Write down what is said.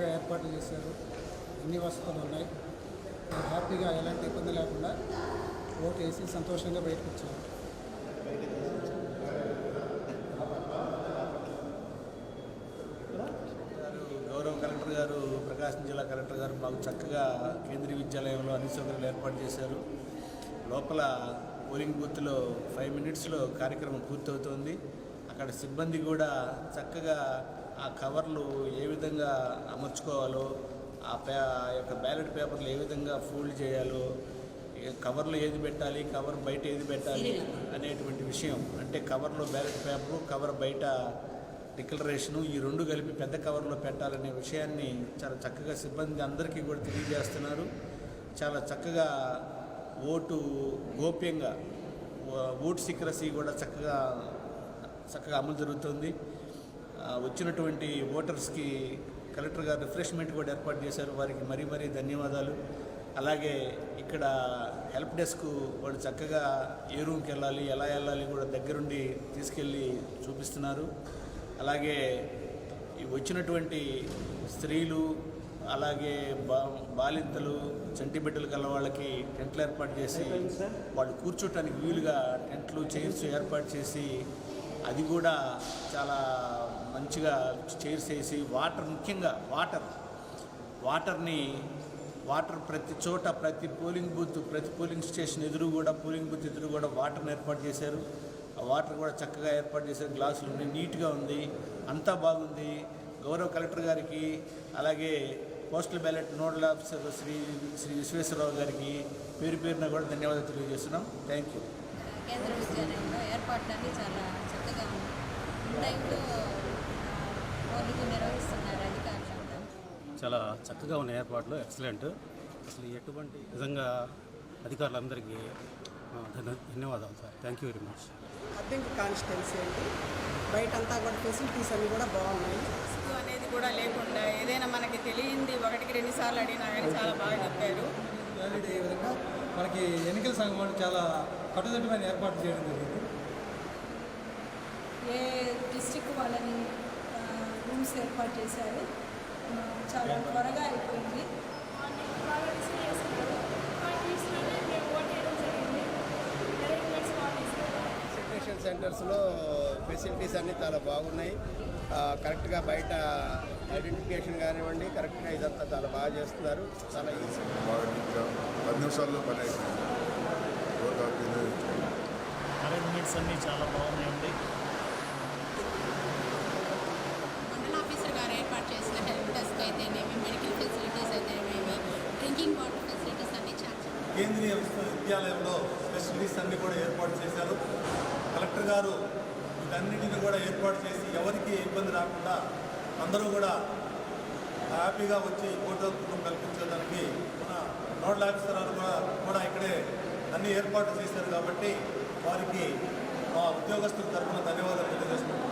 చక్కగా ఏర్పాట్లు చేశారు. అన్ని వసతులు ఉన్నాయి. హ్యాపీగా ఎలాంటి ఇబ్బంది లేకుండా ఓటు వేసి సంతోషంగా బయటకు వచ్చారు. గౌరవ కలెక్టర్ గారు, ప్రకాశం జిల్లా కలెక్టర్ గారు మాకు చక్కగా కేంద్రీయ విద్యాలయంలో అన్ని సౌకర్యాలు ఏర్పాటు చేశారు. లోపల పోలింగ్ బూత్లో 5 మినిట్స్లో కార్యక్రమం పూర్తవుతోంది. అక్కడ సిబ్బంది కూడా చక్కగా ఆ కవర్లు ఏ విధంగా అమర్చుకోవాలో, ఆ యొక్క బ్యాలెట్ పేపర్లు ఏ విధంగా ఫోల్డ్ చేయాలో, కవర్లో ఏది పెట్టాలి, కవర్ బయట ఏది పెట్టాలి అనేటువంటి విషయం, అంటే కవర్లో బ్యాలెట్ పేపరు, కవర్ బయట డిక్లరేషను, ఈ రెండు కలిపి పెద్ద కవర్లో పెట్టాలనే విషయాన్ని చాలా చక్కగా సిబ్బంది అందరికీ కూడా తెలియజేస్తున్నారు. చాలా చక్కగా ఓటు గోప్యంగా, ఓటు సీక్రసీ కూడా చక్కగా అమలు జరుగుతుంది. వచ్చినటువంటి ఓటర్స్కి కలెక్టర్ గారు రిఫ్రెష్మెంట్ కూడా ఏర్పాటు చేశారు. వారికి మరీ ధన్యవాదాలు. అలాగే ఇక్కడ హెల్ప్ డెస్క్ వాళ్ళు చక్కగా ఏ రూమ్కి వెళ్ళాలి, ఎలా వెళ్ళాలి కూడా దగ్గరుండి తీసుకెళ్ళి చూపిస్తున్నారు. అలాగే వచ్చినటువంటి స్త్రీలు, అలాగే బాలింతలు, చంటి బిడ్డలు కల వాళ్ళకి టెంట్లు ఏర్పాటు చేసి వాళ్ళు కూర్చోటానికి వీలుగా టెంట్లు, చైర్స్ ఏర్పాటు చేసి, అది కూడా చాలా మంచిగా చైర్స్ వేసి, ముఖ్యంగా వాటర్ ప్రతి చోట, ప్రతి పోలింగ్ స్టేషన్ ఎదురు కూడా, పోలింగ్ బూత్ ఎదురు కూడా వాటర్ని ఏర్పాటు చేశారు. ఆ వాటర్ కూడా చక్కగా ఏర్పాటు చేశారు. గ్లాసులు ఉన్నాయి, నీట్గా ఉంది, అంతా బాగుంది. గౌరవ కలెక్టర్ గారికి, అలాగే postal ballot nodal officer Shri Vishweshwararao గారికి పేరున కూడా ధన్యవాదాలు తెలియజేస్తున్నాం. Thank you. కేంద్ర విద్యాలయంలో ఏర్పాట్లన్నీ చాలా చక్కగా ఉన్నాయి. టైంలో పోలింగ్ నిర్వహిస్తున్నారు అధికారులు. చాలా చక్కగా ఉన్న ఏర్పాట్లు, ఎక్సలెంట్. అసలు ఎటువంటి నిజంగా అధికారులందరికీ ధన్యవాదాలు sir. Thank you very much. Addanki constituency అండి. బయటంతా కూడా ఫెసిలిటీస్ అన్నీ కూడా బాగున్నాయి. అనేది కూడా లేకుండా ఏదైనా మనకి తెలియంది 1-2 సార్లు అడిగినా కానీ చాలా బాగా చెప్పారు. అదే విధంగా మనకి ఎన్నికల సంఘం వాళ్ళు చాలా కట్టుదిట్టమైన ఏర్పాట్లు చేయడం జరిగింది. ఏ డిస్ట్రిక్ట్ వాళ్ళని రూమ్స్ ఏర్పాటు చేశారు. చాలా త్వరగా అయిపోయింది. సిగ్నేషన్ సెంటర్స్లో ఫెసిలిటీస్ అన్నీ చాలా బాగున్నాయి. కరెక్ట్గా బయట ఐడెంటిఫికేషన్ కానివ్వండి, కరెక్ట్గా ఇదంతా చాలా బాగా చేస్తున్నారు. చాలా ఈజీ, బాగా 10 నిమిషాల్లో పని అయిపోయింది. అరేంజ్మెంట్స్ అన్నీ చాలా బాగున్నాయండి. మండల ఆఫీసర్ గారు ఏర్పాటు చేసిన హెల్ప్ డెస్క్ అయితేనేమి, మెడికల్ ఫెసిలిటీస్ అయితేనేమి, డ్రింకింగ్ వాటర్ ఫెసిలిటీస్ అన్నీ చాలా కేంద్రీయ విశ్వవిద్యాలయంలో ఫెసిలిటీస్ అన్నీ కూడా ఏర్పాటు చేశారు. కలెక్టర్ గారు వీటన్నిటిని కూడా ఏర్పాటు చేసి ఎవరికి ఇబ్బంది రాకుండా అందరూ కూడా హ్యాపీగా వచ్చి ఓటు హక్కును కల్పించడానికి మన నోడల్ ఆఫీసర్ కూడా ఇక్కడే అన్ని ఏర్పాట్లు చేశారు. కాబట్టి వారికి మా ఉద్యోగస్తుల తరఫున ధన్యవాదాలు తెలియజేస్తున్నాను.